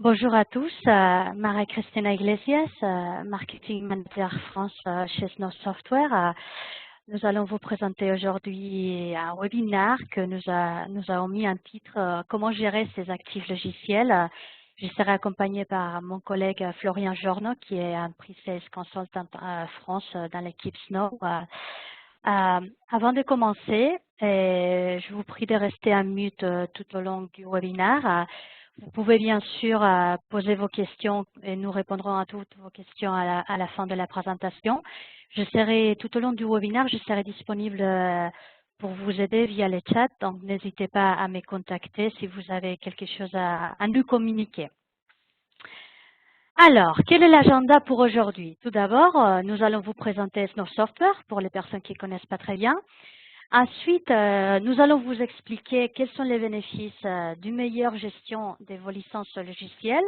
Bonjour à tous, Maria-Cristina Iglesias, Marketing Manager France chez Snow Software. Nous allons vous présenter aujourd'hui un webinaire que nous avons mis un titre Comment gérer ses actifs logiciels. Je serai accompagnée par mon collègue Florian Jorno, qui est un Pre-Sales Consultant France dans l'équipe Snow. Avant de commencer, je vous prie de rester en mute tout au long du webinaire. Vous pouvez bien sûr poser vos questions et nous répondrons à toutes vos questions à la fin de la présentation. Je serai tout au long du webinaire, je serai disponible pour vous aider via le chat, donc n'hésitez pas à me contacter si vous avez quelque chose à nous communiquer. Alors, quel est l'agenda pour aujourd'hui? Tout d'abord, nous allons vous présenter Snow Software pour les personnes qui ne connaissent pas très bien. Ensuite, nous allons vous expliquer quels sont les bénéfices d'une meilleure gestion de vos licences logicielles.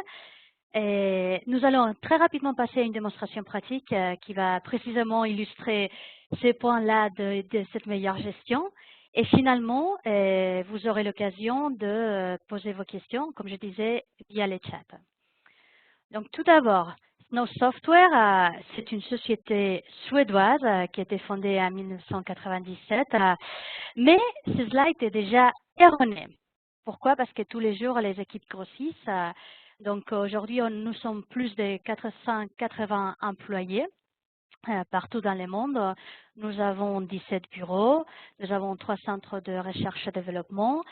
Et nous allons très rapidement passer à une démonstration pratique qui va précisément illustrer ces points-là de cette meilleure gestion. Et finalement, vous aurez l'occasion de poser vos questions, comme je disais, via les chats. Donc tout d'abord, Snow Software, c'est une société suédoise qui a été fondée en 1997, mais ce slide est déjà erroné. Pourquoi? Parce que tous les jours, les équipes grossissent. Donc aujourd'hui, nous sommes plus de 480 employés partout dans le monde. Nous avons 17 bureaux, nous avons 3 centres de recherche et développement,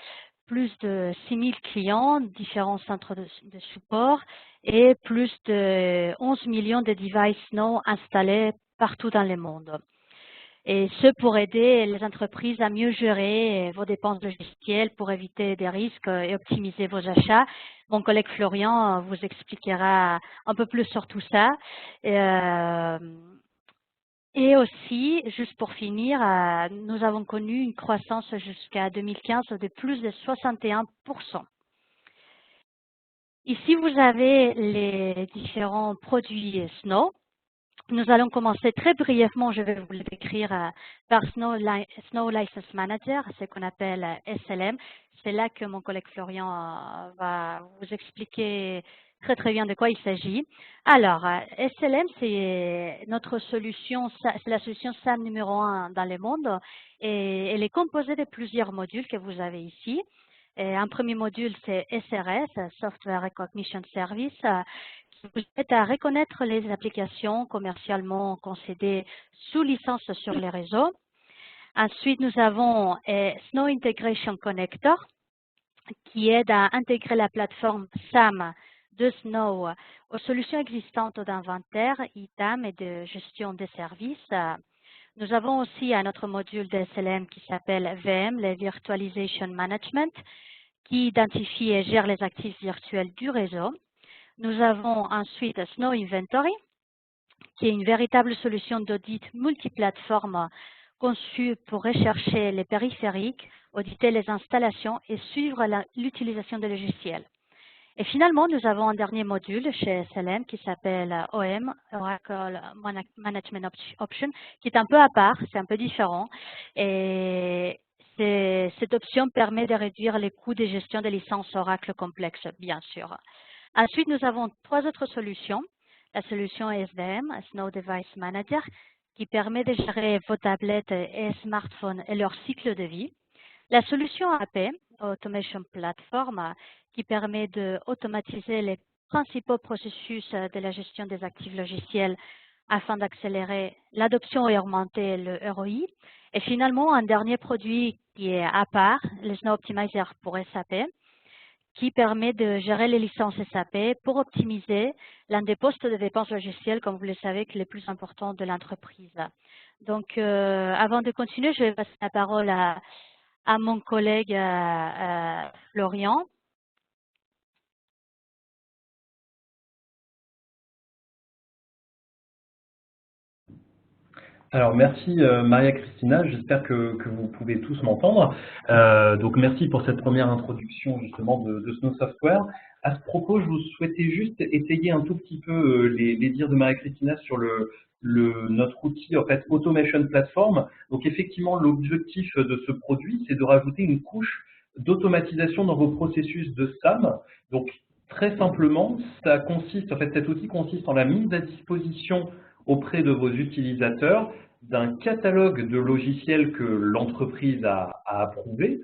plus de 6000 clients, différents centres de support et plus de 11 millions de devices Snow installés partout dans le monde. Et ce pour aider les entreprises à mieux gérer vos dépenses logicielles pour éviter des risques et optimiser vos achats. Mon collègue Florian vous expliquera un peu plus sur tout ça. Et aussi, juste pour finir, nous avons connu une croissance jusqu'à 2015 de plus de 61%. Ici, vous avez les différents produits Snow. Nous allons commencer très brièvement, je vais vous le décrire par Snow License Manager, ce qu'on appelle SLM. C'est là que mon collègue Florian va vous expliquer très bien de quoi il s'agit. Alors, SLM, c'est notre solution, c'est la solution SAM numéro 1 dans le monde et elle est composée de plusieurs modules que vous avez ici. Et un premier module, c'est SRS, Software Recognition Service, qui vous aide à reconnaître les applications commercialement concédées sous licence sur les réseaux. Ensuite, nous avons Snow Integration Connector, qui aide à intégrer la plateforme SAM de Snow aux solutions existantes d'inventaire, ITAM et de gestion des services. Nous avons aussi un autre module de SLM qui s'appelle VM, le Virtualization Management, qui identifie et gère les actifs virtuels du réseau. Nous avons ensuite Snow Inventory, qui est une véritable solution d'audit multiplateforme conçue pour rechercher les périphériques, auditer les installations et suivre l'utilisation des logiciels. Et finalement, nous avons un dernier module chez SLM qui s'appelle OM, Oracle Management Option, qui est un peu à part, c'est un peu différent. Et cette option permet de réduire les coûts de gestion des licences Oracle complexes, bien sûr. Ensuite, nous avons 3 autres solutions. La solution SDM, Snow Device Manager, qui permet de gérer vos tablettes et smartphones et leur cycle de vie. La solution AP, Automation Platform, qui permet d'automatiser les principaux processus de la gestion des actifs logiciels afin d'accélérer l'adoption et augmenter le ROI. Et finalement, un dernier produit qui est à part, le Snow Optimizer pour SAP, qui permet de gérer les licences SAP pour optimiser l'un des postes de dépenses logicielles, comme vous le savez, qui est le plus important de l'entreprise. Donc, avant de continuer, je vais passer la parole à mon collègue Florian. Alors merci Maria Cristina, j'espère que vous pouvez tous m'entendre. Donc merci pour cette première introduction justement de Snow Software. À ce propos, je vous souhaitais juste étayer un tout petit peu les dires de Maria Cristina sur notre outil en fait Automation Platform. Donc effectivement, l'objectif de ce produit, c'est de rajouter une couche d'automatisation dans vos processus de SAM. Donc Très simplement, cet outil consiste en la mise à disposition auprès de vos utilisateurs d'un catalogue de logiciels que l'entreprise a approuvé.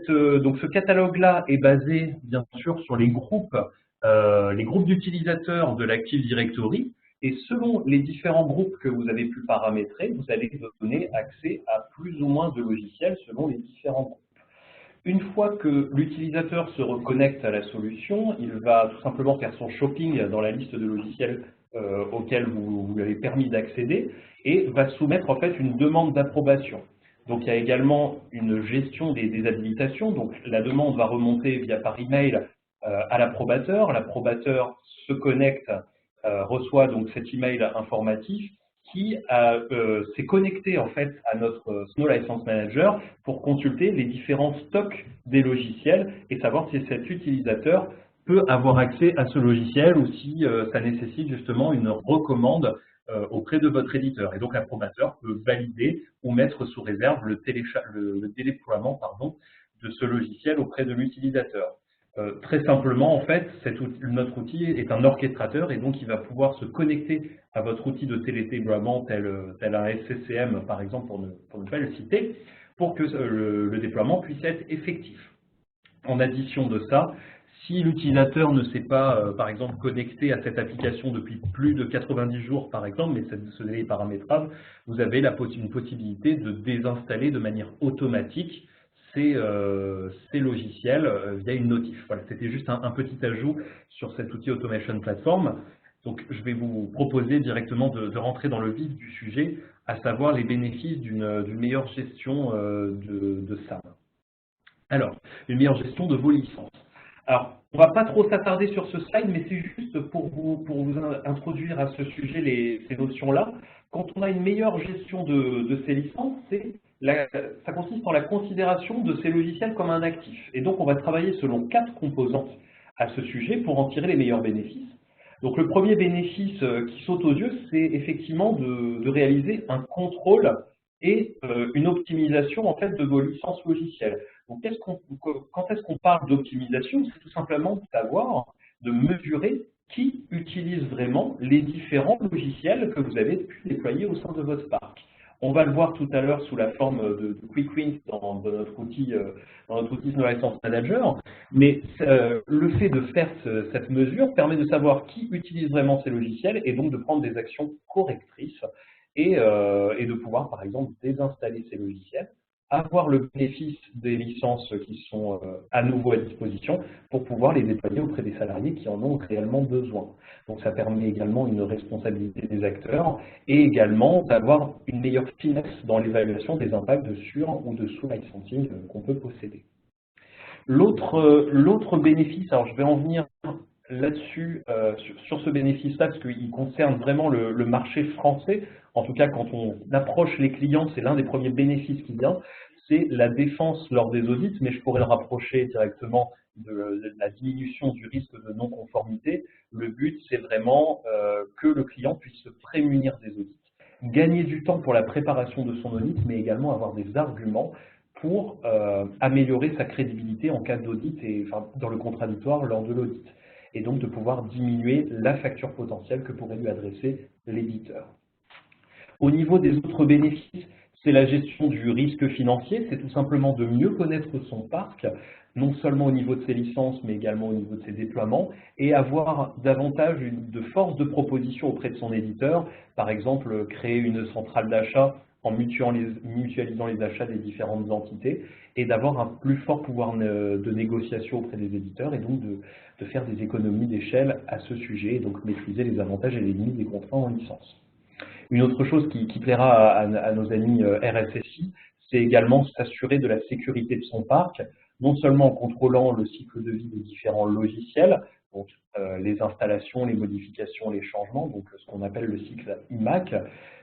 Donc ce catalogue-là est basé bien sûr sur les groupes d'utilisateurs de l'Active Directory, et selon les différents groupes que vous avez pu paramétrer, vous allez donner accès à plus ou moins de logiciels selon les différents groupes. Une fois que l'utilisateur se reconnecte à la solution, il va tout simplement faire son shopping dans la liste de logiciels auxquels vous lui avez permis d'accéder et va soumettre en fait une demande d'approbation. Donc il y a également une gestion des habilitations. Donc la demande va remonter par email à l'approbateur. L'approbateur se connecte, reçoit donc cet email informatif qui s'est connecté en fait à notre Snow License Manager pour consulter les différents stocks des logiciels et savoir si cet utilisateur peut avoir accès à ce logiciel ou si ça nécessite justement une recommande auprès de votre éditeur. Et donc l'approbateur peut valider ou mettre sous réserve le déploiement de ce logiciel auprès de l'utilisateur. Très simplement, en fait, notre outil est un orchestrateur et donc il va pouvoir se connecter à votre outil de télédéploiement tel un SCCM, par exemple, pour ne pas le citer, pour que le déploiement puisse être effectif. En addition de ça, si l'utilisateur ne s'est pas, par exemple, connecté à cette application depuis plus de 90 jours, par exemple, mais ce délai est paramétrable, vous avez une possibilité de désinstaller de manière automatique ces logiciels via une notif. Voilà, c'était juste un petit ajout sur cet outil Automation Platform. Donc, je vais vous proposer directement de rentrer dans le vif du sujet, à savoir les bénéfices d'une meilleure gestion de SAM. Alors, une meilleure gestion de vos licences. Alors, on ne va pas trop s'attarder sur ce slide, mais c'est juste pour vous introduire à ce sujet ces notions-là. Quand on a une meilleure gestion de ces licences, ça consiste en la considération de ces logiciels comme un actif. Et donc, on va travailler selon 4 composantes à ce sujet pour en tirer les meilleurs bénéfices. Donc, le premier bénéfice qui saute aux yeux, c'est effectivement de réaliser un contrôle et une optimisation en fait de vos licences logicielles. Donc, quand est-ce qu'on parle d'optimisation? C'est tout simplement de mesurer qui utilise vraiment les différents logiciels que vous avez pu déployer au sein de votre parc. On va le voir tout à l'heure sous la forme de Quick Wins dans notre outil Snow License Manager, mais le fait de faire cette mesure permet de savoir qui utilise vraiment ces logiciels et donc de prendre des actions correctrices et de pouvoir, par exemple, désinstaller ces logiciels, avoir le bénéfice des licences qui sont à nouveau à disposition pour pouvoir les déployer auprès des salariés qui en ont réellement besoin. Donc ça permet également une responsabilité des acteurs et également d'avoir une meilleure finesse dans l'évaluation des impacts de sur- ou de sous-licensing qu'on peut posséder. L'autre bénéfice, alors je vais en venir là-dessus, sur ce bénéfice-là, parce qu'il concerne vraiment le marché français. En tout cas, quand on approche les clients, c'est l'un des premiers bénéfices qui vient, c'est la défense lors des audits, mais je pourrais le rapprocher directement de la diminution du risque de non-conformité. Le but, c'est vraiment que le client puisse se prémunir des audits, gagner du temps pour la préparation de son audit, mais également avoir des arguments pour améliorer sa crédibilité en cas d'audit et dans le contradictoire lors de l'audit, et donc de pouvoir diminuer la facture potentielle que pourrait lui adresser l'éditeur. Au niveau des autres bénéfices, c'est la gestion du risque financier, c'est tout simplement de mieux connaître son parc, non seulement au niveau de ses licences, mais également au niveau de ses déploiements, et avoir davantage de force de proposition auprès de son éditeur, par exemple créer une centrale d'achat en mutualisant les achats des différentes entités, et d'avoir un plus fort pouvoir de négociation auprès des éditeurs, et donc de faire des économies d'échelle à ce sujet, et donc maîtriser les avantages et les limites des contrats en licence. Une autre chose qui plaira à nos amis RSSI, c'est également s'assurer de la sécurité de son parc, non seulement en contrôlant le cycle de vie des différents logiciels, donc les installations, les modifications, les changements, donc ce qu'on appelle le cycle IMAC,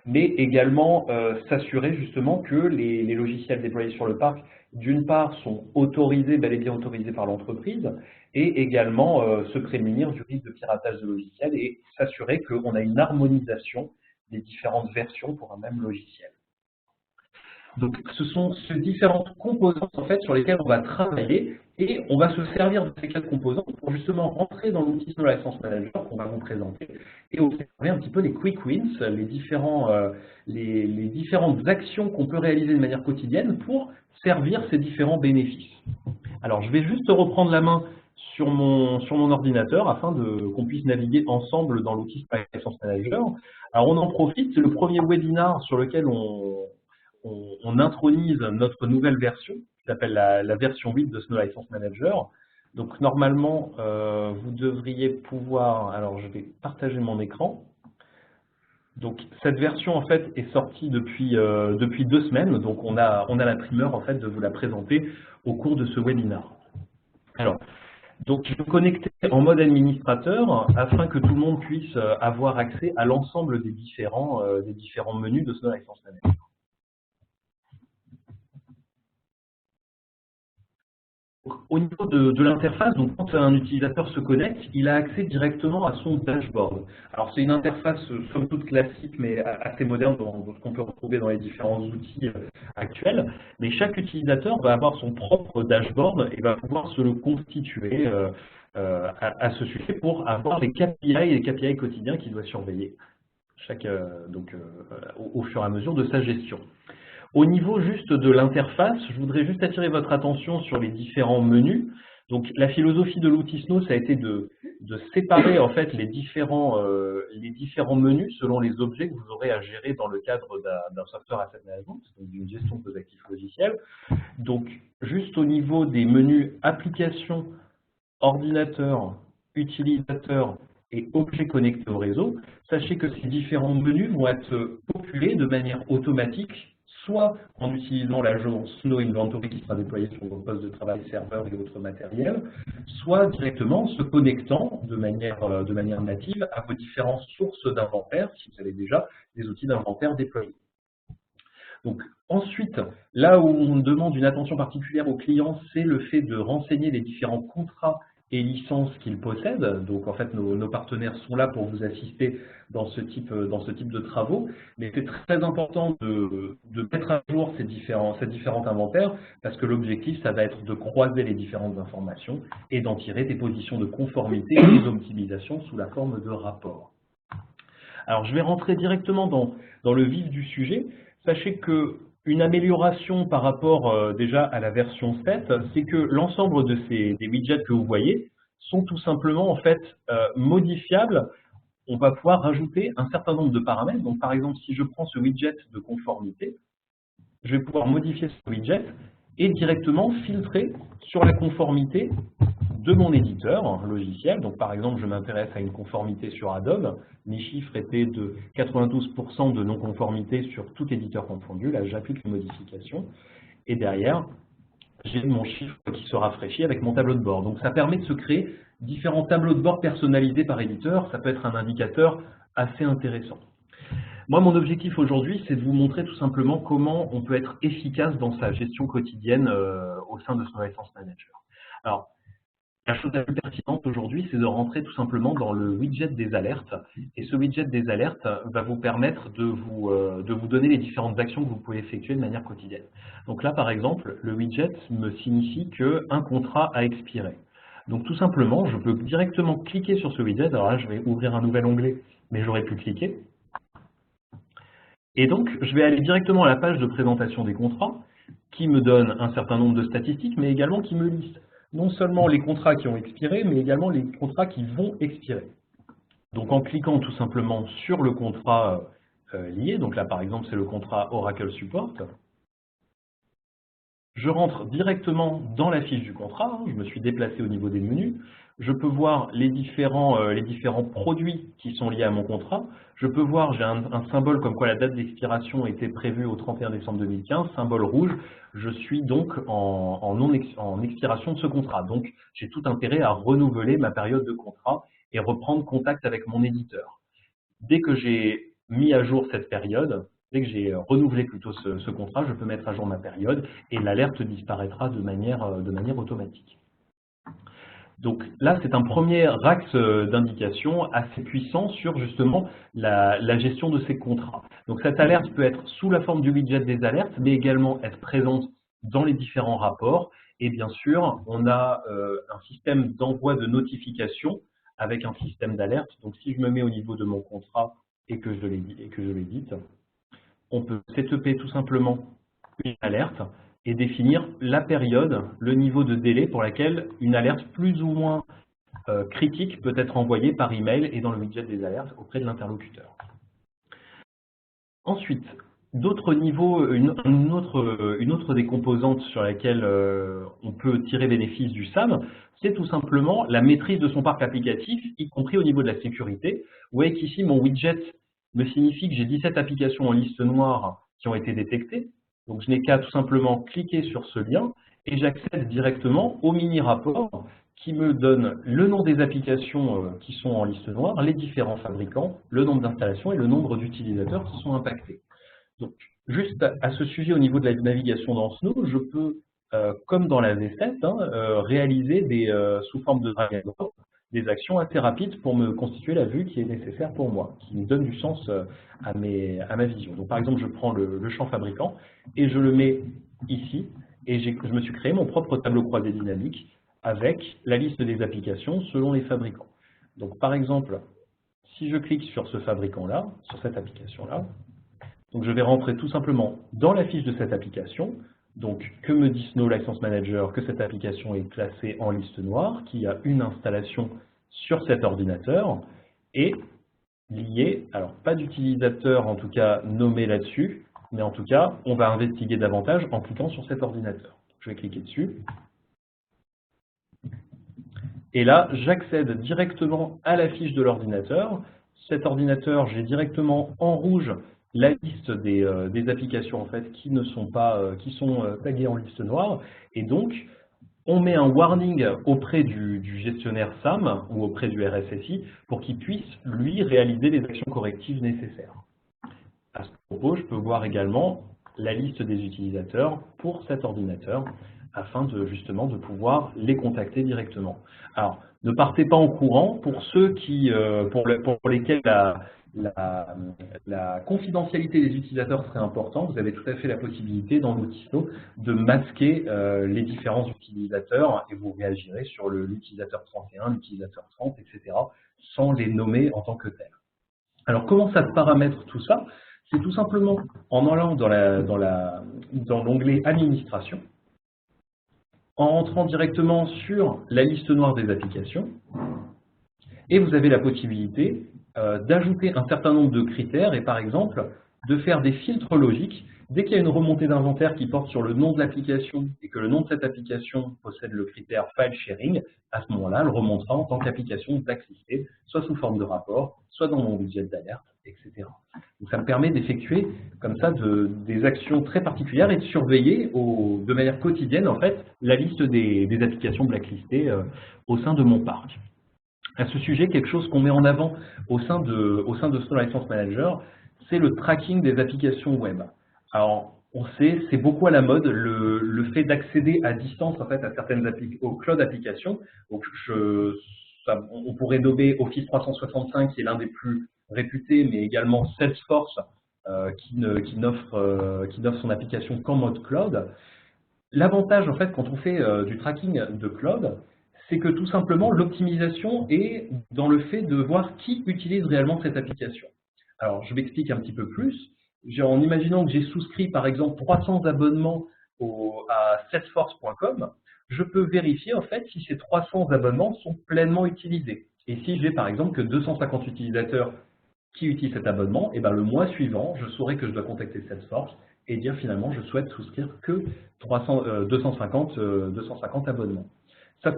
mais également s'assurer justement que les logiciels déployés sur le parc, d'une part, sont autorisés, bel et bien autorisés par l'entreprise, et également se prémunir du risque de piratage de logiciels et s'assurer qu'on a une harmonisation des différentes versions pour un même logiciel. Donc, ce sont ces différentes composantes en fait, sur lesquelles on va travailler Et on va se servir de ces 4 composantes pour justement rentrer dans l'outil Snow License Manager qu'on va vous présenter et observer un petit peu les quick wins, les différentes actions qu'on peut réaliser de manière quotidienne pour servir ces différents bénéfices. Alors, je vais juste reprendre la main sur mon ordinateur afin qu'on puisse naviguer ensemble dans l'outil Snow License Manager. Alors, on en profite, c'est le premier webinar sur lequel on intronise notre nouvelle version, qui s'appelle la version 8 de Snow License Manager. Donc normalement, vous devriez pouvoir, alors je vais partager mon écran. Donc cette version en fait est sortie depuis 2 semaines, donc on a la primeur en fait de vous la présenter au cours de ce webinar. Alors, donc je vais me connecter en mode administrateur afin que tout le monde puisse avoir accès à l'ensemble des différents menus de Snow License Manager. Au niveau de l'interface, donc quand un utilisateur se connecte, il a accès directement à son dashboard. Alors c'est une interface somme toute classique, mais assez moderne dans ce qu'on peut retrouver dans les différents outils actuels. Mais chaque utilisateur va avoir son propre dashboard et va pouvoir se le constituer à ce sujet pour avoir les KPI et les KPI quotidiens qu'il doit surveiller au fur et à mesure de sa gestion. Au niveau juste de l'interface, je voudrais juste attirer votre attention sur les différents menus. Donc la philosophie de l'outil Snow, ça a été de séparer en fait les différents menus selon les objets que vous aurez à gérer dans le cadre d'un software asset management, donc d'une gestion de vos actifs logiciels. Donc juste au niveau des menus applications, ordinateur, utilisateur et objets connectés au réseau, sachez que ces différents menus vont être populés de manière automatique, soit en utilisant l'agent Snow Inventory qui sera déployé sur vos postes de travail, serveurs et autres matériels, soit directement en se connectant de manière native à vos différentes sources d'inventaire, si vous avez déjà des outils d'inventaire déployés. Donc ensuite, là où on demande une attention particulière aux clients, c'est le fait de renseigner les différents contrats et licences qu'ils possèdent. Donc en fait, nos partenaires sont là pour vous assister dans ce type de travaux. Mais c'est très important de mettre à jour ces différents inventaires parce que l'objectif, ça va être de croiser les différentes informations et d'en tirer des positions de conformité et des optimisations sous la forme de rapports. Alors je vais rentrer directement dans le vif du sujet. Sachez qu'une amélioration par rapport déjà à la version 7, c'est que l'ensemble des widgets que vous voyez sont tout simplement en fait modifiables. On va pouvoir rajouter un certain nombre de paramètres. Donc par exemple, si je prends ce widget de conformité, je vais pouvoir modifier ce widget et directement filtrer sur la conformité de mon éditeur logiciel. Donc par exemple, je m'intéresse à une conformité sur Adobe. Mes chiffres étaient de 92% de non-conformité sur tout éditeur confondu. Là, j'applique les modifications. Et derrière, j'ai mon chiffre qui se rafraîchit avec mon tableau de bord. Donc ça permet de se créer différents tableaux de bord personnalisés par éditeur. Ça peut être un indicateur assez intéressant. Moi, mon objectif aujourd'hui, c'est de vous montrer tout simplement comment on peut être efficace dans sa gestion quotidienne au sein de Snow License Manager. Alors, la chose la plus pertinente aujourd'hui, c'est de rentrer tout simplement dans le widget des alertes. Et ce widget des alertes va vous permettre de vous donner les différentes actions que vous pouvez effectuer de manière quotidienne. Donc là, par exemple, le widget me signifie qu'un contrat a expiré. Donc tout simplement, je peux directement cliquer sur ce widget. Alors là, je vais ouvrir un nouvel onglet, mais j'aurais pu cliquer. Et donc, je vais aller directement à la page de présentation des contrats, qui me donne un certain nombre de statistiques, mais également qui me liste non seulement les contrats qui ont expiré, mais également les contrats qui vont expirer. Donc en cliquant tout simplement sur le contrat lié, donc là par exemple c'est le contrat Oracle Support, je rentre directement dans la fiche du contrat, je me suis déplacé au niveau des menus, je peux voir les différents produits qui sont liés à mon contrat, je peux voir, j'ai un symbole comme quoi la date d'expiration était prévue au 31 décembre 2015, symbole rouge, je suis donc en expiration de ce contrat. Donc j'ai tout intérêt à renouveler ma période de contrat et reprendre contact avec mon éditeur. Dès que j'ai mis à jour cette période, dès que j'ai renouvelé plutôt ce contrat, je peux mettre à jour ma période et l'alerte disparaîtra de manière automatique. Donc là, c'est un premier axe d'indication assez puissant sur justement la gestion de ces contrats. Donc cette alerte peut être sous la forme du widget des alertes, mais également être présente dans les différents rapports. Et bien sûr, on a un système d'envoi de notifications avec un système d'alerte. Donc, si je me mets au niveau de mon contrat et que je l'édite, on peut setuper tout simplement une alerte et définir la période, le niveau de délai pour laquelle une alerte plus ou moins critique peut être envoyée par email et dans le widget des alertes auprès de l'interlocuteur. Ensuite, d'autres niveaux, une autre des composantes sur laquelle on peut tirer bénéfice du SAM, c'est tout simplement la maîtrise de son parc applicatif, y compris au niveau de la sécurité. Vous voyez qu'ici, mon widget me signifie que j'ai 17 applications en liste noire qui ont été détectées. Donc, je n'ai qu'à tout simplement cliquer sur ce lien et j'accède directement au mini-rapport qui me donne le nom des applications qui sont en liste noire, les différents fabricants, le nombre d'installations et le nombre d'utilisateurs qui sont impactés. Donc, juste à ce sujet, au niveau de la navigation dans Snow, je peux, comme dans la V7, réaliser sous forme de drag and drop des actions assez rapides pour me constituer la vue qui est nécessaire pour moi, qui me donne du sens à ma vision. Donc, par exemple, je prends le champ fabricant et je le mets ici, et je me suis créé mon propre tableau croisé dynamique avec la liste des applications selon les fabricants. Donc, par exemple, si je clique sur ce fabricant-là, sur cette application-là, donc je vais rentrer tout simplement dans la fiche de cette application. Donc, que me dit Snow License Manager? Que cette application est classée en liste noire, qu'il y a une installation sur cet ordinateur et lié, alors pas d'utilisateur en tout cas nommé là-dessus, mais en tout cas, on va investiguer davantage en cliquant sur cet ordinateur. Je vais cliquer dessus. Et là, j'accède directement à la fiche de l'ordinateur. Cet ordinateur, j'ai directement en rouge la liste des applications en fait qui ne sont pas, qui sont taguées en liste noire. Et donc, on met un warning auprès du gestionnaire SAM ou auprès du RSSI pour qu'il puisse, lui, réaliser les actions correctives nécessaires. À ce propos, je peux voir également la liste des utilisateurs pour cet ordinateur afin justement de pouvoir les contacter directement. Alors, ne partez pas en courant pour ceux pour lesquels la confidentialité des utilisateurs serait importante. Vous avez tout à fait la possibilité dans l'outil Snow de masquer les différents utilisateurs et vous réagirez sur l'utilisateur 31, l'utilisateur 30, etc. sans les nommer en tant que tels. Alors, comment ça se paramètre tout ça? C'est tout simplement en allant dans l'onglet Administration, en rentrant directement sur la liste noire des applications, et vous avez la possibilité d'ajouter un certain nombre de critères et par exemple de faire des filtres logiques. Dès qu'il y a une remontée d'inventaire qui porte sur le nom de l'application et que le nom de cette application possède le critère File Sharing, à ce moment-là, elle remontera en tant qu'application blacklistée, soit sous forme de rapport, soit dans mon widget d'alerte, etc. Donc ça me permet d'effectuer comme ça des actions très particulières et de surveiller de manière quotidienne en fait la liste des applications blacklistées au sein de mon parc. À ce sujet, quelque chose qu'on met en avant au sein de Snow License Manager, c'est le tracking des applications web. Alors, on sait, c'est beaucoup à la mode, le fait d'accéder à distance en fait, à certaines aux cloud applications. Donc, on pourrait nommer Office 365, qui est l'un des plus réputés, mais également Salesforce, qui n'offre son application qu'en mode cloud. L'avantage, en fait, quand on fait du tracking de cloud, c'est que tout simplement, l'optimisation est dans le fait de voir qui utilise réellement cette application. Alors, je m'explique un petit peu plus. En imaginant que j'ai souscrit, par exemple, 300 abonnements à salesforce.com, je peux vérifier, en fait, si ces 300 abonnements sont pleinement utilisés. Et si j'ai, par exemple, que 250 utilisateurs qui utilisent cet abonnement, et ben, le mois suivant, je saurai que je dois contacter Salesforce et dire finalement, je souhaite souscrire que 250 abonnements. Ça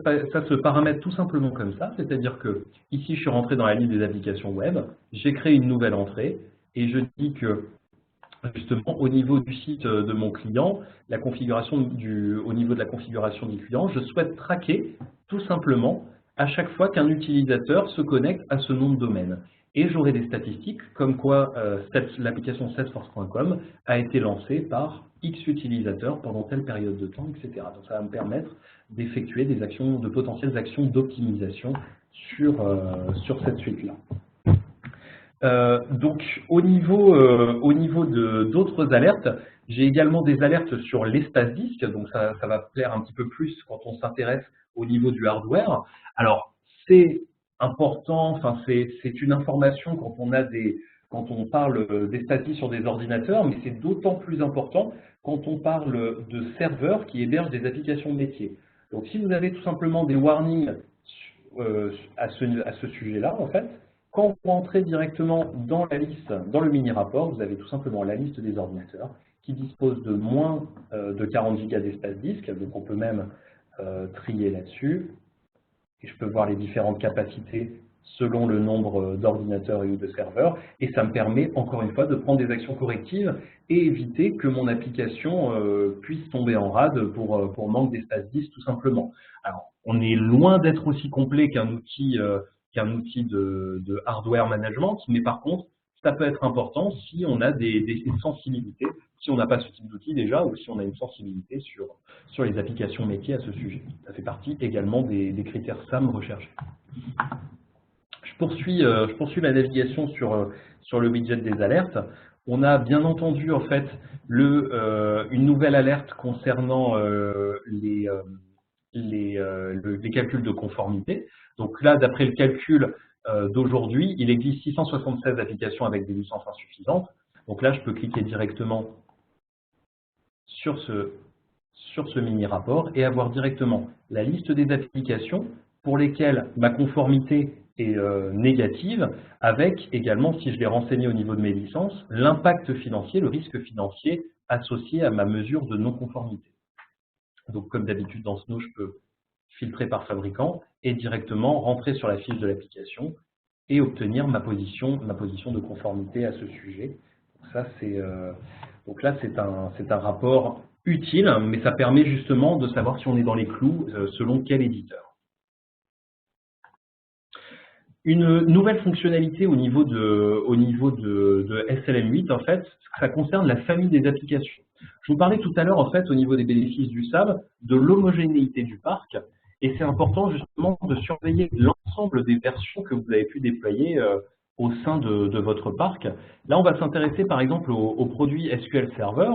se paramètre tout simplement comme ça, c'est-à-dire que ici je suis rentré dans la liste des applications web, j'ai créé une nouvelle entrée et je dis que justement au niveau du site de mon client, au niveau de la configuration du client, je souhaite traquer tout simplement à chaque fois qu'un utilisateur se connecte à ce nom de domaine. Et j'aurai des statistiques comme quoi l'application Salesforce.com a été lancée par X utilisateurs pendant telle période de temps, etc. Donc ça va me permettre d'effectuer de potentielles actions d'optimisation sur cette suite-là. Donc, au niveau d'autres alertes, j'ai également des alertes sur l'espace disque, donc ça va plaire un petit peu plus quand on s'intéresse au niveau du hardware. Alors, c'est important, enfin, c'est une information quand on parle d'espace disque sur des ordinateurs, mais c'est d'autant plus important quand on parle de serveurs qui hébergent des applications métiers. Donc, si vous avez tout simplement des warnings à ce sujet-là, en fait, quand vous rentrez directement dans la liste, dans le mini-rapport, vous avez tout simplement la liste des ordinateurs qui disposent de moins de 40 Go d'espace disque, donc on peut même trier là-dessus. Et je peux voir les différentes capacités selon le nombre d'ordinateurs et ou de serveurs, et ça me permet, encore une fois, de prendre des actions correctives et éviter que mon application puisse tomber en rade pour manque d'espace disque, tout simplement. Alors, on est loin d'être aussi complet qu'un outil de hardware management, mais par contre, ça peut être important si on a des sensibilités, si on n'a pas ce type d'outil déjà, ou si on a une sensibilité sur les applications métiers à ce sujet. Ça fait partie également des critères SAM recherchés. Je poursuis la navigation sur le widget des alertes. On a bien entendu en fait une nouvelle alerte concernant les calculs de conformité. Donc là, d'après le calcul d'aujourd'hui, il existe 676 applications avec des licences insuffisantes. Donc là, je peux cliquer directement sur ce mini-rapport et avoir directement la liste des applications pour lesquelles ma conformité est négative, avec également, si je l'ai renseigné au niveau de mes licences, l'impact financier, le risque financier associé à ma mesure de non-conformité. Donc comme d'habitude dans Snow, je peux filtrer par fabricant et directement rentrer sur la fiche de l'application et obtenir ma position de conformité à ce sujet. Donc là, c'est un rapport utile, mais ça permet justement de savoir si on est dans les clous selon quel éditeur. Une nouvelle fonctionnalité au niveau de SLM8, en fait, ça concerne la famille des applications. Je vous parlais tout à l'heure, en fait, au niveau des bénéfices du SAM, de l'homogénéité du parc, et c'est important justement de surveiller l'ensemble des versions que vous avez pu déployer au sein de votre parc. Là, on va s'intéresser par exemple au produit SQL Server.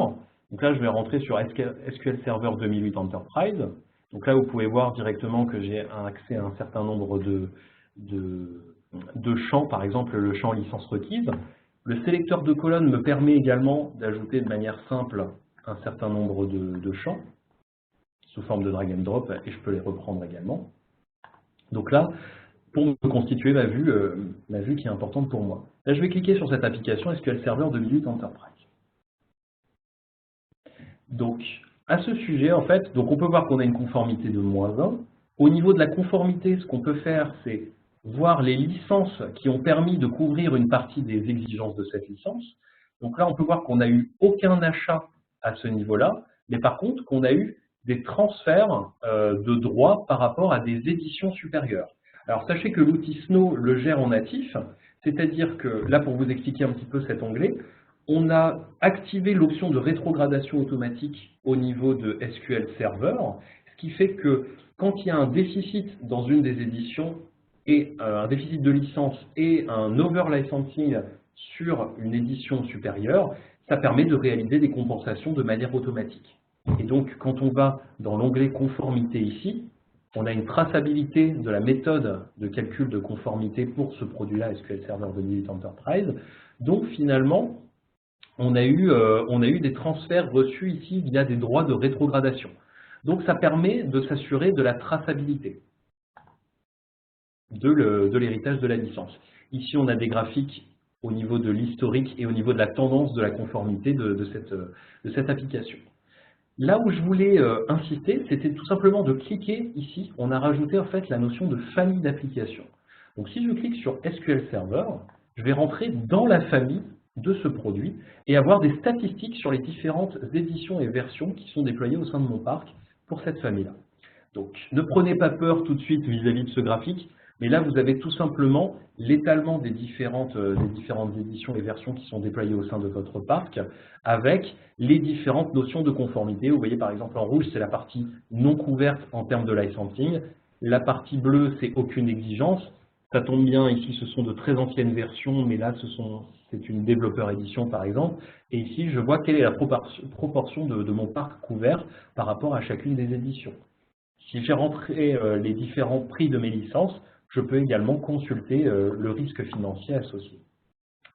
Donc là, je vais rentrer sur SQL Server 2008 Enterprise. Donc là, vous pouvez voir directement que j'ai accès à un certain nombre de champs, par exemple le champ licence requise. Le sélecteur de colonnes me permet également d'ajouter de manière simple un certain nombre de champs sous forme de drag and drop, et je peux les reprendre également. Donc là, pour me constituer ma vue qui est importante pour moi. Là, je vais cliquer sur cette application SQL Server 2008 Enterprise. Donc, à ce sujet, en fait, donc on peut voir qu'on a une conformité de -1. Au niveau de la conformité, ce qu'on peut faire, c'est voir les licences qui ont permis de couvrir une partie des exigences de cette licence. Donc là, on peut voir qu'on n'a eu aucun achat à ce niveau-là, mais par contre, qu'on a eu des transferts de droits par rapport à des éditions supérieures. Alors, sachez que l'outil Snow le gère en natif, c'est-à-dire que, là, pour vous expliquer un petit peu cet onglet, on a activé l'option de rétrogradation automatique au niveau de SQL Server, ce qui fait que quand il y a un déficit dans une des éditions, et un déficit de licence et un over-licensing sur une édition supérieure, ça permet de réaliser des compensations de manière automatique. Et donc, quand on va dans l'onglet conformité ici, on a une traçabilité de la méthode de calcul de conformité pour ce produit-là, SQL Server 2008 Enterprise. Donc, finalement, on a eu des transferts reçus ici via des droits de rétrogradation. Donc, ça permet de s'assurer de la traçabilité de l'héritage de la licence. Ici, on a des graphiques au niveau de l'historique et au niveau de la tendance de la conformité de cette application. Là où je voulais insister, c'était tout simplement de cliquer ici. On a rajouté en fait la notion de famille d'applications. Donc si je clique sur SQL Server, je vais rentrer dans la famille de ce produit et avoir des statistiques sur les différentes éditions et versions qui sont déployées au sein de mon parc pour cette famille-là. Donc ne prenez pas peur tout de suite vis-à-vis de ce graphique, mais là vous avez tout simplement l'étalement des différentes éditions et versions qui sont déployées au sein de votre parc avec les différentes notions de conformité. Vous voyez par exemple en rouge, c'est la partie non couverte en termes de licensing. La partie bleue, c'est aucune exigence. Ça tombe bien, ici ce sont de très anciennes versions, mais là c'est une développeur édition par exemple. Et ici je vois quelle est la proportion de mon parc couvert par rapport à chacune des éditions. Si j'ai rentré les différents prix de mes licences, je peux également consulter le risque financier associé.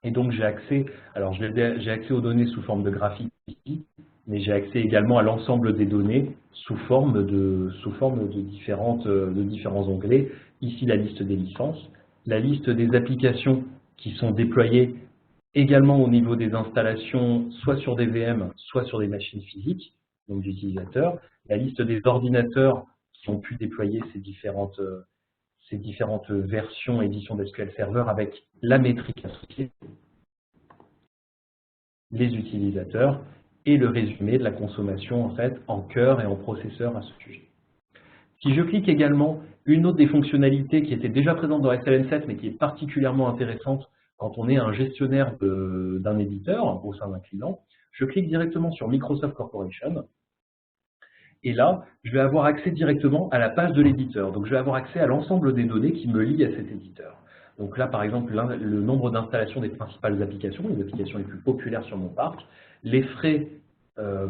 Et donc j'ai accès, alors j'ai accès aux données sous forme de graphique ici, mais j'ai accès également à l'ensemble des données sous forme de différents onglets. Ici la liste des licences, la liste des applications qui sont déployées également au niveau des installations, soit sur des VM, soit sur des machines physiques, donc d'utilisateurs, la liste des ordinateurs qui ont pu déployer ces différentes versions édition d'SQL Server avec la métrique associée, les utilisateurs et le résumé de la consommation en fait en cœur et en processeur à ce sujet. Si je clique également, une autre des fonctionnalités qui était déjà présente dans SLN7 mais qui est particulièrement intéressante quand on est un gestionnaire d'un éditeur au sein d'un client, je clique directement sur Microsoft Corporation. Et là, je vais avoir accès directement à la page de l'éditeur. Donc, je vais avoir accès à l'ensemble des données qui me lient à cet éditeur. Donc là, par exemple, le nombre d'installations des principales applications, les applications les plus populaires sur mon parc, les frais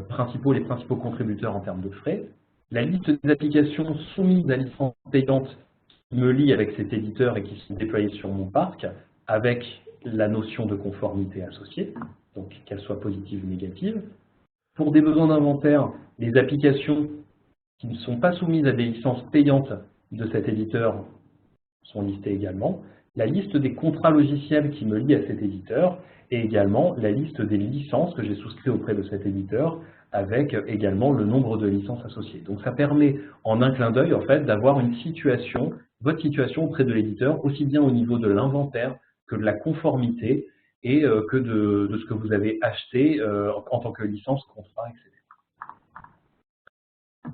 principaux, les principaux contributeurs en termes de frais, la liste des applications soumises à licence payante qui me lient avec cet éditeur et qui sont déployées sur mon parc, avec la notion de conformité associée, donc qu'elle soit positive ou négative. Pour des besoins d'inventaire, les applications qui ne sont pas soumises à des licences payantes de cet éditeur sont listées également. La liste des contrats logiciels qui me lient à cet éditeur et également la liste des licences que j'ai souscrites auprès de cet éditeur avec également le nombre de licences associées. Donc ça permet en un clin d'œil en fait d'avoir une situation, votre situation auprès de l'éditeur, aussi bien au niveau de l'inventaire que de la conformité et que de ce que vous avez acheté en tant que licence, contrat, etc.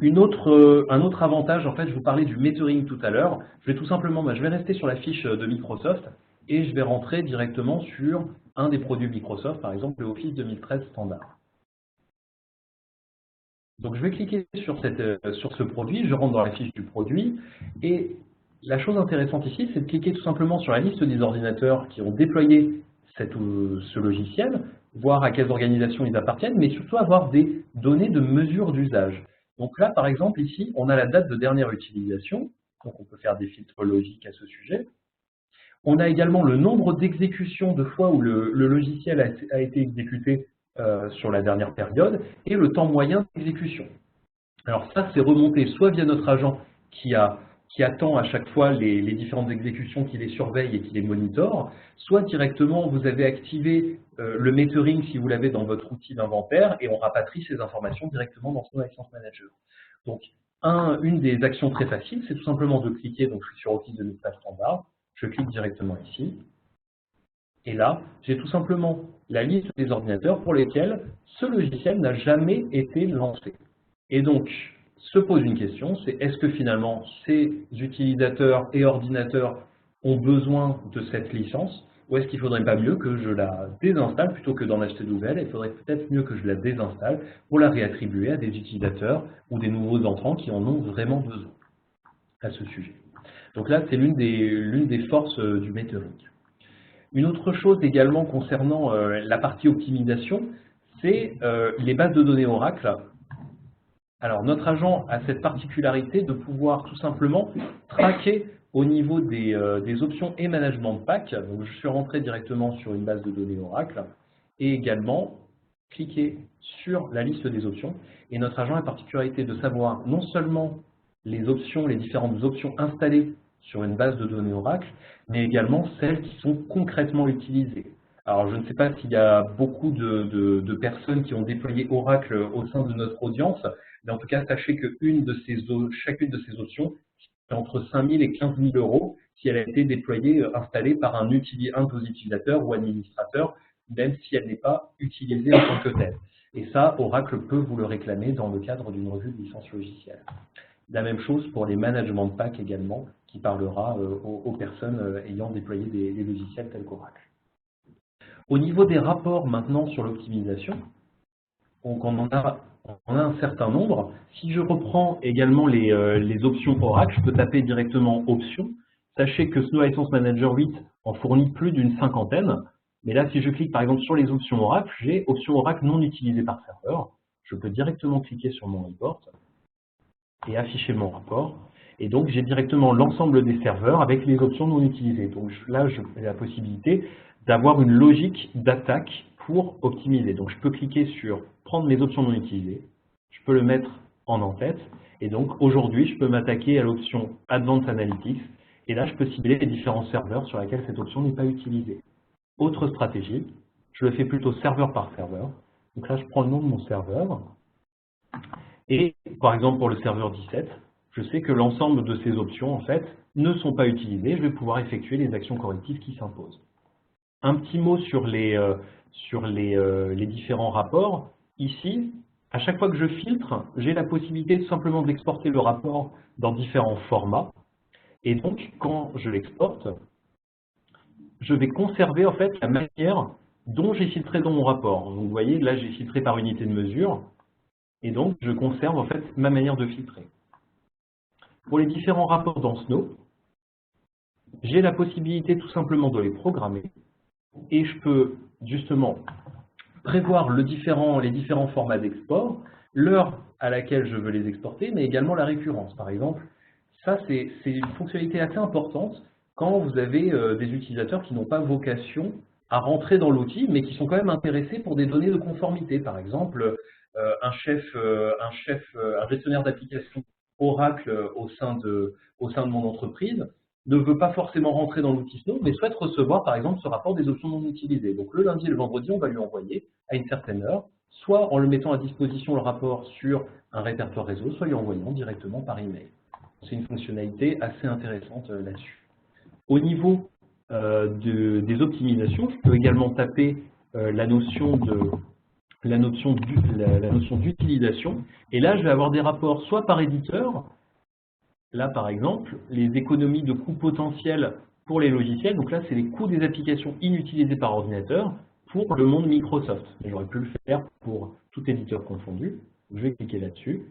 Un autre avantage, en fait, je vous parlais du metering tout à l'heure. Je vais rester sur la fiche de Microsoft et je vais rentrer directement sur un des produits Microsoft, par exemple le Office 2013 Standard. Donc je vais cliquer sur ce produit, je rentre dans la fiche du produit et la chose intéressante ici, c'est de cliquer tout simplement sur la liste des ordinateurs qui ont déployé ce logiciel, voir à quelles organisations ils appartiennent, mais surtout avoir des données de mesure d'usage. Donc là, par exemple, ici, on a la date de dernière utilisation, donc on peut faire des filtres logiques à ce sujet. On a également le nombre d'exécutions de fois où le logiciel a été exécuté sur la dernière période et le temps moyen d'exécution. Alors ça, c'est remonté soit via notre agent qui attend à chaque fois les différentes exécutions, qui les surveille et qui les monitore, soit directement vous avez activé le metering si vous l'avez dans votre outil d'inventaire et on rapatrie ces informations directement dans son License Manager. Donc une des actions très faciles, c'est tout simplement de cliquer, donc je suis sur Office 2013 Standard, je clique directement ici, et là j'ai tout simplement la liste des ordinateurs pour lesquels ce logiciel n'a jamais été lancé. Et donc, se pose une question, c'est est-ce que finalement ces utilisateurs et ordinateurs ont besoin de cette licence ou est-ce qu'il ne faudrait pas mieux que je la désinstalle plutôt que d'en acheter de nouvelles? Il faudrait peut-être mieux que je la désinstalle pour la réattribuer à des utilisateurs ou des nouveaux entrants qui en ont vraiment besoin à ce sujet. Donc là, c'est l'une des forces du metering. Une autre chose également concernant la partie optimisation, c'est les bases de données Oracle. Alors, notre agent a cette particularité de pouvoir tout simplement traquer au niveau des options et management de pack. Donc, je suis rentré directement sur une base de données Oracle et également cliquer sur la liste des options. Et notre agent a la particularité de savoir non seulement les différentes options installées sur une base de données Oracle, mais également celles qui sont concrètement utilisées. Alors, je ne sais pas s'il y a beaucoup de personnes qui ont déployé Oracle au sein de notre audience, mais en tout cas, sachez que chacune de ces options, c'est entre 5 000 et 15 000 euros si elle a été déployée, installée par un de vos utilisateurs ou administrateurs, même si elle n'est pas utilisée en tant que telle. Et ça, Oracle peut vous le réclamer dans le cadre d'une revue de licence logicielle. La même chose pour les management de pack également, qui parlera aux personnes ayant déployé des logiciels tels qu'Oracle. Au niveau des rapports maintenant sur l'optimisation, on en a un certain nombre. Si je reprends également les options Oracle, je peux taper directement options Sachez que Snow License Manager 8 en fournit plus d'une cinquantaine. Mais là, si je clique par exemple sur les options Oracle, j'ai options Oracle non utilisées par serveur. Je peux directement cliquer sur mon report et afficher mon rapport. Et donc, j'ai directement l'ensemble des serveurs avec les options non utilisées. Donc là, j'ai la possibilité d'avoir une logique d'attaque pour optimiser. Donc, je peux cliquer sur prendre mes options non utilisées. Je peux le mettre en en-tête. Et donc, aujourd'hui, je peux m'attaquer à l'option Advanced Analytics. Et là, je peux cibler les différents serveurs sur lesquels cette option n'est pas utilisée. Autre stratégie, je le fais plutôt serveur par serveur. Donc là, je prends le nom de mon serveur. Et par exemple, pour le serveur 17, je sais que l'ensemble de ces options, en fait, ne sont pas utilisées. Je vais pouvoir effectuer les actions correctives qui s'imposent. Un petit mot sur les différents rapports. Ici, à chaque fois que je filtre, j'ai la possibilité simplement d'exporter le rapport dans différents formats. Et donc, quand je l'exporte, je vais conserver en fait la manière dont j'ai filtré dans mon rapport. Donc, vous voyez, là, j'ai filtré par unité de mesure. Et donc, je conserve en fait ma manière de filtrer. Pour les différents rapports dans Snow, j'ai la possibilité tout simplement de les programmer. Et je peux justement prévoir les différents formats d'export, l'heure à laquelle je veux les exporter, mais également la récurrence. Par exemple, ça c'est une fonctionnalité assez importante quand vous avez des utilisateurs qui n'ont pas vocation à rentrer dans l'outil, mais qui sont quand même intéressés pour des données de conformité. Par exemple, un gestionnaire d'application Oracle au sein de mon entreprise ne veut pas forcément rentrer dans l'outil Snow, mais souhaite recevoir, par exemple, ce rapport des options non utilisées. Donc, le lundi et le vendredi, on va lui envoyer à une certaine heure, soit en le mettant à disposition le rapport sur un répertoire réseau, soit lui envoyant directement par email. C'est une fonctionnalité assez intéressante là-dessus. Au niveau des optimisations, je peux également taper la notion d'utilisation. Et là, je vais avoir des rapports soit par éditeur. Là, par exemple, les économies de coûts potentiels pour les logiciels. Donc là, c'est les coûts des applications inutilisées par ordinateur pour le monde Microsoft. J'aurais pu le faire pour tout éditeur confondu. Je vais cliquer là-dessus.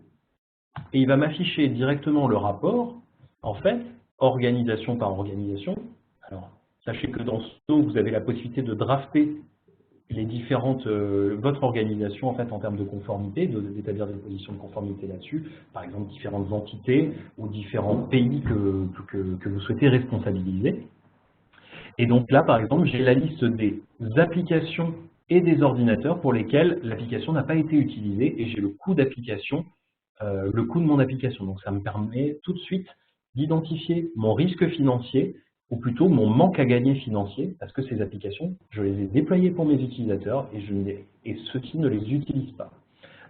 Et il va m'afficher directement le rapport, en fait, organisation par organisation. Alors, sachez que dans Snow, vous avez la possibilité de drafter les différentes, votre organisation en fait en termes de conformité, d'établir des positions de conformité là-dessus, par exemple différentes entités ou différents pays que vous souhaitez responsabiliser. Et donc là, par exemple, j'ai la liste des applications et des ordinateurs pour lesquels l'application n'a pas été utilisée et j'ai le coût d'application, le coût de mon application. Donc ça me permet tout de suite d'identifier mon risque financier ou plutôt mon manque à gagner financier, parce que ces applications, je les ai déployées pour mes utilisateurs et ceux-ci ne les utilisent pas.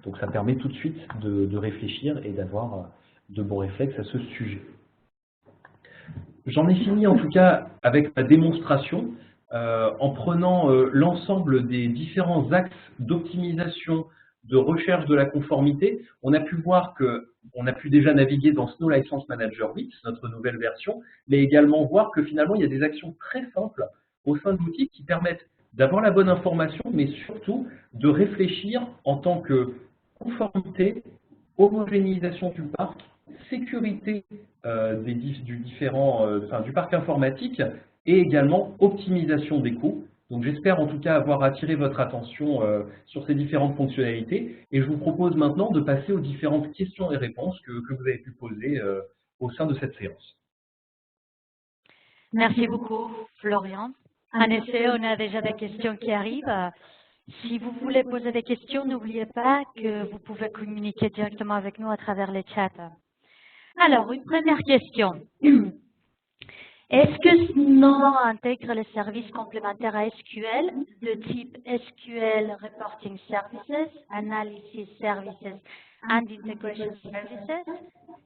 Donc ça permet tout de suite de réfléchir et d'avoir de bons réflexes à ce sujet. J'en ai fini en tout cas avec ma démonstration en prenant l'ensemble des différents axes d'optimisation, de recherche de la conformité. On a pu voir qu'on a pu déjà naviguer dans Snow License Manager 8, notre nouvelle version, mais également voir que finalement il y a des actions très simples au sein de l'outil qui permettent d'avoir la bonne information, mais surtout de réfléchir en tant que conformité, homogénéisation du parc, sécurité du parc informatique et également optimisation des coûts. Donc j'espère en tout cas avoir attiré votre attention sur ces différentes fonctionnalités et je vous propose maintenant de passer aux différentes questions et réponses que vous avez pu poser au sein de cette séance. Merci beaucoup, Florian. En effet, on a déjà des questions qui arrivent. Si vous voulez poser des questions, n'oubliez pas que vous pouvez communiquer directement avec nous à travers les chats. Alors, une première question. Est-ce que Snow intègre les services complémentaires à SQL de type SQL Reporting Services, Analysis Services and Integration Services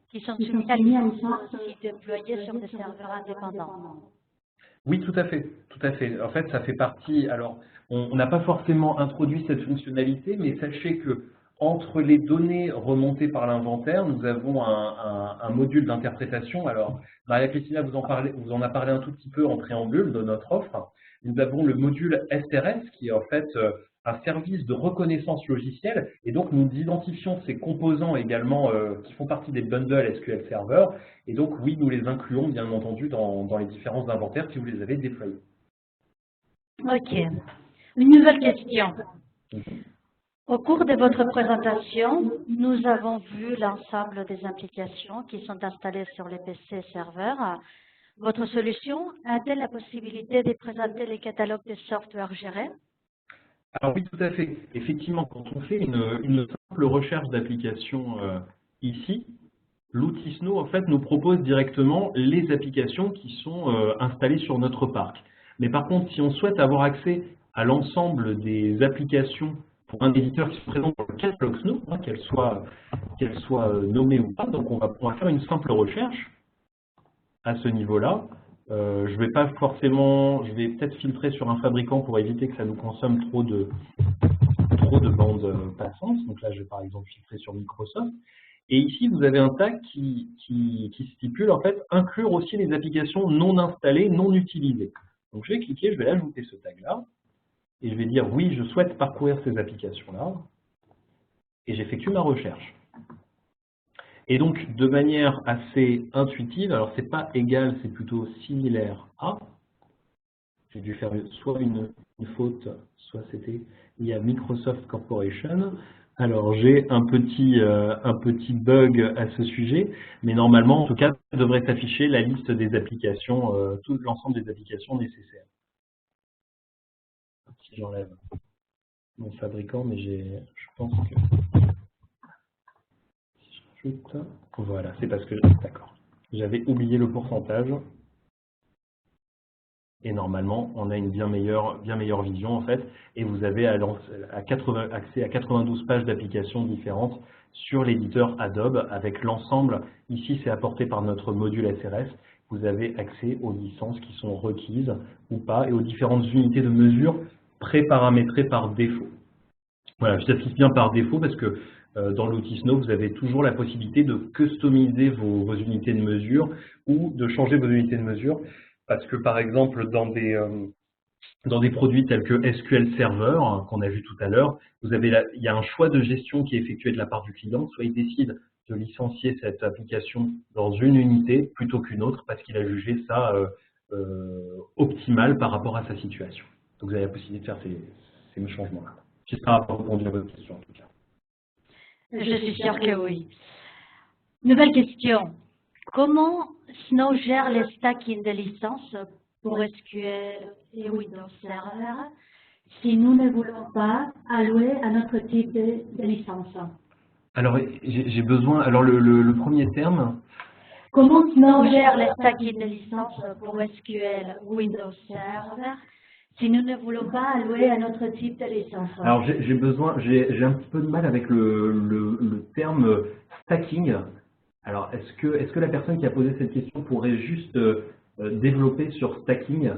qui sont soumis à licence aussi déployés sur des serveurs indépendants? Oui, tout à fait, tout à fait. En fait, ça fait partie. Alors, on n'a pas forcément introduit cette fonctionnalité, mais sachez que entre les données remontées par l'inventaire, nous avons un module d'interprétation. Alors, Maria-Christina vous en a parlé un tout petit peu en préambule de notre offre. Nous avons le module SRS qui est en fait un service de reconnaissance logicielle, et donc nous identifions ces composants également qui font partie des bundles SQL Server, et donc oui, nous les incluons bien entendu dans les différents inventaires si vous les avez déployés. Ok. Une nouvelle question. Au cours de votre présentation, nous avons vu l'ensemble des applications qui sont installées sur les PC serveurs. Votre solution a-t-elle la possibilité de présenter les catalogues de software gérés? Alors oui, tout à fait. Effectivement, quand on fait une simple recherche d'application ici, l'outil Snow en fait nous propose directement les applications qui sont installées sur notre parc. Mais par contre, si on souhaite avoir accès à l'ensemble des applications pour un éditeur qui se présente dans le catalogue Snow, hein, qu'elle soit nommée ou pas, donc on va pouvoir faire une simple recherche à ce niveau-là. Je vais pas forcément, je vais peut-être filtrer sur un fabricant pour éviter que ça nous consomme trop de bandes passantes. Donc là, je vais par exemple filtrer sur Microsoft. Et ici, vous avez un tag qui stipule en fait inclure aussi les applications non installées, non utilisées. Donc je vais cliquer, je vais ajouter ce tag-là, et je vais dire oui, je souhaite parcourir ces applications-là, et j'effectue ma recherche. Et donc, de manière assez intuitive, alors c'est pas égal, c'est plutôt similaire à, j'ai dû faire soit une faute, soit c'était il y a Microsoft Corporation. Alors j'ai un petit bug à ce sujet, mais normalement, en tout cas, devrait afficher la liste des applications, tout l'ensemble des applications nécessaires. Si j'enlève mon fabricant, mais je pense que voilà, c'est parce que, d'accord, j'avais oublié le pourcentage. Et normalement, on a une bien meilleure vision en fait, et vous avez accès à 92 pages d'applications différentes sur l'éditeur Adobe, avec l'ensemble, ici c'est apporté par notre module SRS, vous avez accès aux licences qui sont requises ou pas, et aux différentes unités de mesure pré-paramétrées par défaut. Voilà, je t'affiche bien par défaut parce que dans l'outil Snow, vous avez toujours la possibilité de customiser vos unités de mesure ou de changer vos unités de mesure. Parce que par exemple, dans des produits tels que SQL Server, hein, qu'on a vu tout à l'heure, il y a un choix de gestion qui est effectué de la part du client. Soit il décide de licencier cette application dans une unité plutôt qu'une autre parce qu'il a jugé ça optimal par rapport à sa situation. Donc vous avez la possibilité de faire ces changements-là. J'espère avoir répondu à votre question en tout cas. Je suis sûre que oui. Nouvelle question. Comment Snow gère les stacking de licences pour SQL et Windows Server si nous ne voulons pas allouer à notre type de licence? Alors, j'ai besoin. Alors, le premier terme. Comment Snow gère les stacking de licences pour SQL Windows Server si nous ne voulons pas allouer à notre type de licence? Alors, j'ai un petit peu de mal avec le terme stacking. Alors, est-ce que la personne qui a posé cette question pourrait juste développer sur stacking?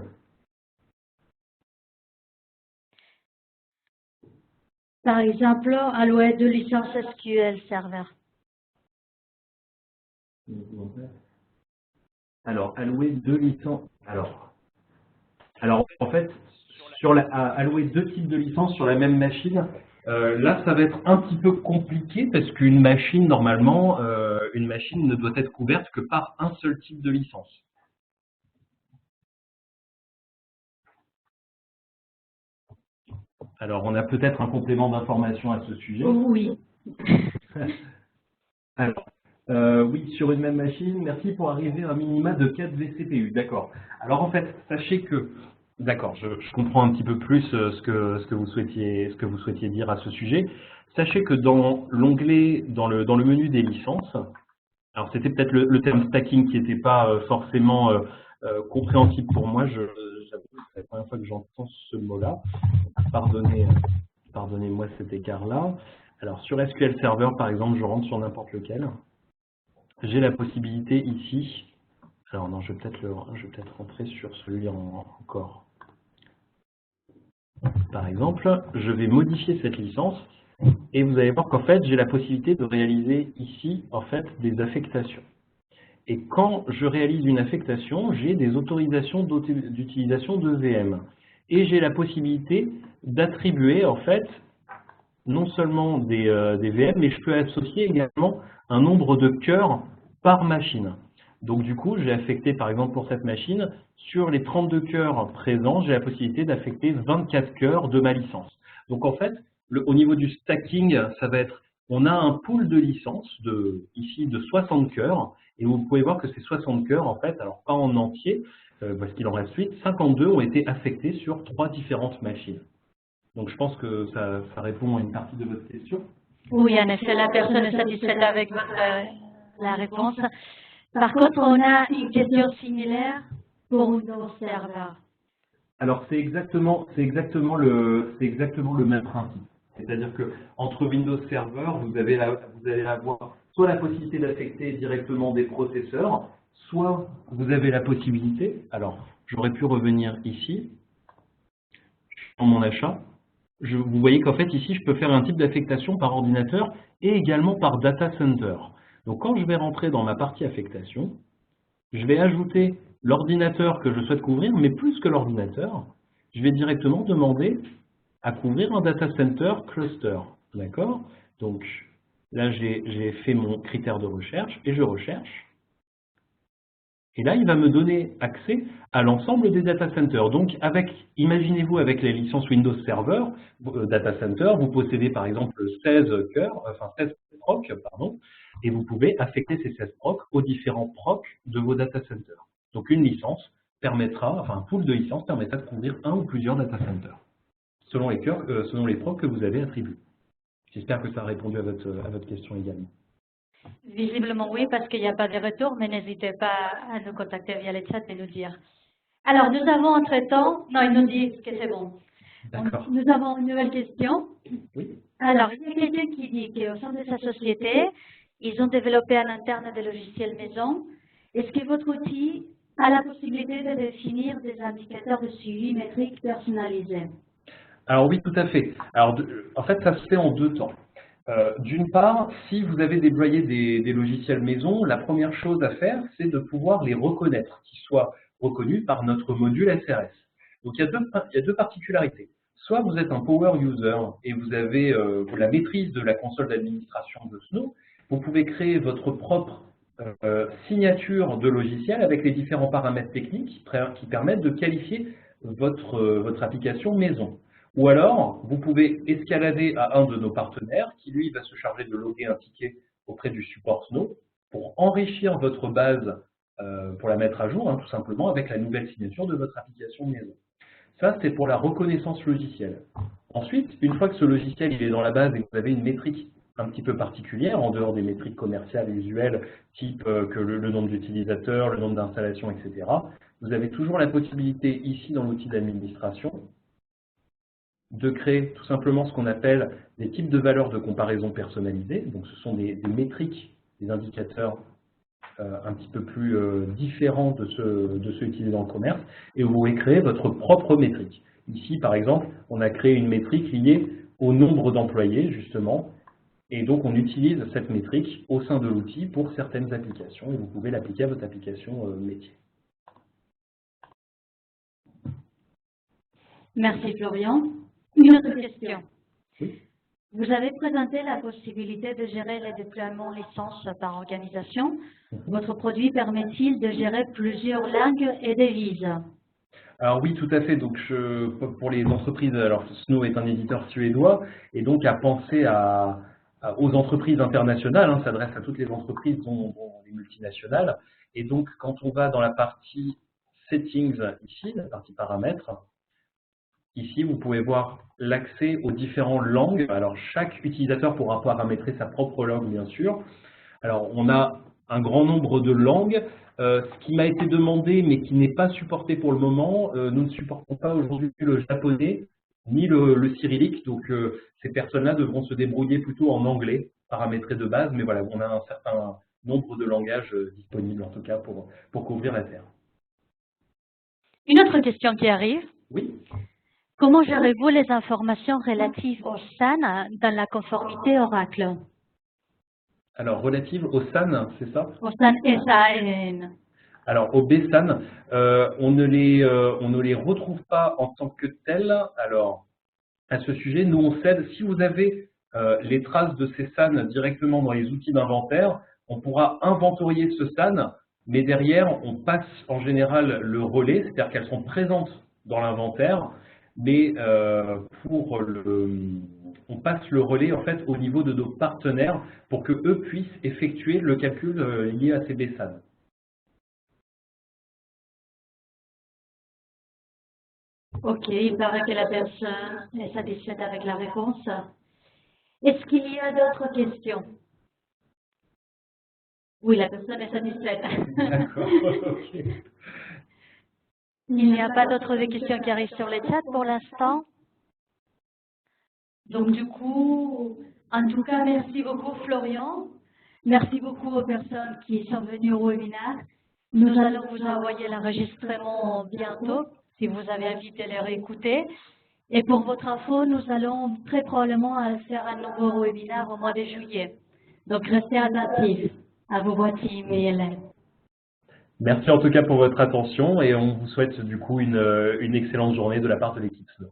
Par exemple, allouer 2 licences SQL Server. Alors, allouer 2 licences. Alors en fait, allouer 2 types de licences sur la même machine, là, ça va être un petit peu compliqué parce qu'une machine, normalement, une machine ne doit être couverte que par un seul type de licence. Alors, on a peut-être un complément d'information à ce sujet. Oui. Alors, oui, sur une même machine, merci pour arriver à un minima de 4 vCPU. D'accord. Alors, en fait, sachez que... D'accord, je comprends un petit peu plus ce que vous souhaitiez dire à ce sujet. Sachez que dans l'onglet, dans le menu des licences, alors c'était peut-être le terme stacking qui n'était pas forcément compréhensible pour moi. J'avoue que c'est la première fois que j'entends ce mot-là. Pardonnez-moi cet écart-là. Alors sur SQL Server, par exemple, je rentre sur n'importe lequel. J'ai la possibilité ici. Alors non, je vais peut-être rentrer sur celui encore. Par exemple, je vais modifier cette licence et vous allez voir qu'en fait, j'ai la possibilité de réaliser ici en fait des affectations. Et quand je réalise une affectation, j'ai des autorisations d'utilisation de VM. Et j'ai la possibilité d'attribuer en fait non seulement des VM, mais je peux associer également un nombre de cœurs par machine. Donc du coup, j'ai affecté par exemple pour cette machine, sur les 32 cœurs présents, j'ai la possibilité d'affecter 24 cœurs de ma licence. Donc en fait, au niveau du stacking, ça va être, on a un pool de licences ici de 60 cœurs, et vous pouvez voir que ces 60 cœurs, en fait, alors pas en entier, parce qu'il en reste 8, 52 ont été affectés sur 3 différentes machines. Donc je pense que ça répond à une partie de votre question. Oui, en effet, la personne est satisfaite avec la réponse. Par contre, on a une question similaire pour Windows Server. Alors c'est exactement le même principe. C'est-à-dire que entre Windows Server, vous allez avoir soit la possibilité d'affecter directement des processeurs, soit vous avez la possibilité, alors j'aurais pu revenir ici, dans mon achat, vous voyez qu'en fait ici je peux faire un type d'affectation par ordinateur et également par data center. Donc quand je vais rentrer dans ma partie affectation, je vais ajouter l'ordinateur que je souhaite couvrir, mais plus que l'ordinateur, je vais directement demander à couvrir un data center cluster. D'accord? Donc là, j'ai fait mon critère de recherche et je recherche. Et là, il va me donner accès à l'ensemble des data centers. Donc, imaginez-vous avec les licences Windows Server, Data Center, vous possédez par exemple 16 procs, pardon, et vous pouvez affecter ces 16 procs aux différents procs de vos data centers. Donc, une licence permettra, enfin un pool de licences permettra de couvrir un ou plusieurs data centers, selon les procs que vous avez attribués. J'espère que ça a répondu à votre question également. Visiblement oui, parce qu'il n'y a pas de retour, mais n'hésitez pas à nous contacter via le chat et nous dire. Alors, nous avons entre-temps, non, ils nous disent que c'est bon. D'accord. Nous avons une nouvelle question. Oui. Alors, il y a quelqu'un qui dit qu'au sein de sa société, ils ont développé en interne des logiciels maison. Est-ce que votre outil a la possibilité de définir des indicateurs de suivi métrique personnalisés? Alors oui, tout à fait. Alors, en fait, ça se fait en deux temps. D'une part, si vous avez déployé des logiciels maison, la première chose à faire, c'est de pouvoir les reconnaître, qu'ils soient reconnus par notre module SRS. Donc il y a deux particularités. Soit vous êtes un power user et vous avez la maîtrise de la console d'administration de Snow, vous pouvez créer votre propre signature de logiciel avec les différents paramètres techniques qui permettent de qualifier votre application maison. Ou alors, vous pouvez escalader à un de nos partenaires qui, lui, va se charger de loguer un ticket auprès du support Snow pour enrichir votre base, pour la mettre à jour, hein, tout simplement, avec la nouvelle signature de votre application maison. Ça, c'est pour la reconnaissance logicielle. Ensuite, une fois que ce logiciel il est dans la base et que vous avez une métrique un petit peu particulière, en dehors des métriques commerciales usuelles, type que le nombre d'utilisateurs, le nombre d'installations, etc., vous avez toujours la possibilité, ici, dans l'outil d'administration, de créer tout simplement ce qu'on appelle des types de valeurs de comparaison personnalisées. Donc ce sont des métriques, des indicateurs un petit peu plus différents de ceux utilisés dans le commerce, et vous pouvez créer votre propre métrique. Ici, par exemple, on a créé une métrique liée au nombre d'employés, justement, et donc on utilise cette métrique au sein de l'outil pour certaines applications, et vous pouvez l'appliquer à votre application métier. Merci Florian. Une autre question. Oui. Vous avez présenté la possibilité de gérer les déploiements licences par organisation. Votre produit permet-il de gérer plusieurs langues et devises? Alors oui, tout à fait. Donc pour les entreprises, alors Snow est un éditeur suédois et donc a pensé aux entreprises internationales, hein, s'adresse à toutes les entreprises dont les multinationales. Et donc quand on va dans la partie settings ici, la partie paramètres, ici vous pouvez voir l'accès aux différentes langues. Alors chaque utilisateur pourra paramétrer sa propre langue bien sûr. Alors on a un grand nombre de langues. Ce qui m'a été demandé, mais qui n'est pas supporté pour le moment, nous ne supportons pas aujourd'hui le japonais, ni le cyrillique, donc ces personnes-là devront se débrouiller plutôt en anglais, paramétré de base, mais voilà, on a un certain nombre de langages disponibles, en tout cas, pour couvrir la Terre. Une autre question qui arrive. Oui. Comment gérez-vous les informations relatives au SAN dans la conformité Oracle? Alors, relative au SAN, c'est ça? Au SAN SAN. Alors, au BSAN, on ne les retrouve pas en tant que tels. Alors, à ce sujet. Nous, on s'aide. Si vous avez les traces de ces SAN directement dans les outils d'inventaire, on pourra inventorier ce SAN, mais derrière, on passe en général le relais, c'est-à-dire qu'elles sont présentes dans l'inventaire, mais on passe le relais en fait au niveau de nos partenaires pour que eux puissent effectuer le calcul lié à ces BSAN. Ok, il paraît que la personne est satisfaite avec la réponse. Est-ce qu'il y a d'autres questions? Oui, la personne est satisfaite. D'accord, ok. Il n'y a pas d'autres questions qui arrivent sur le chat pour l'instant. Donc du coup, en tout cas, merci beaucoup Florian. Merci beaucoup aux personnes qui sont venues au webinaire. Nous allons vous envoyer l'enregistrement bientôt, si vous avez envie de le réécouter. Et pour votre info, nous allons très probablement faire un nouveau webinaire au mois de juillet. Donc restez attentifs à vos boîtes email. Merci en tout cas pour votre attention et on vous souhaite du coup une excellente journée de la part de l'équipe Snow.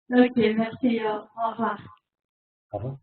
Ok, merci. Au revoir. Au revoir.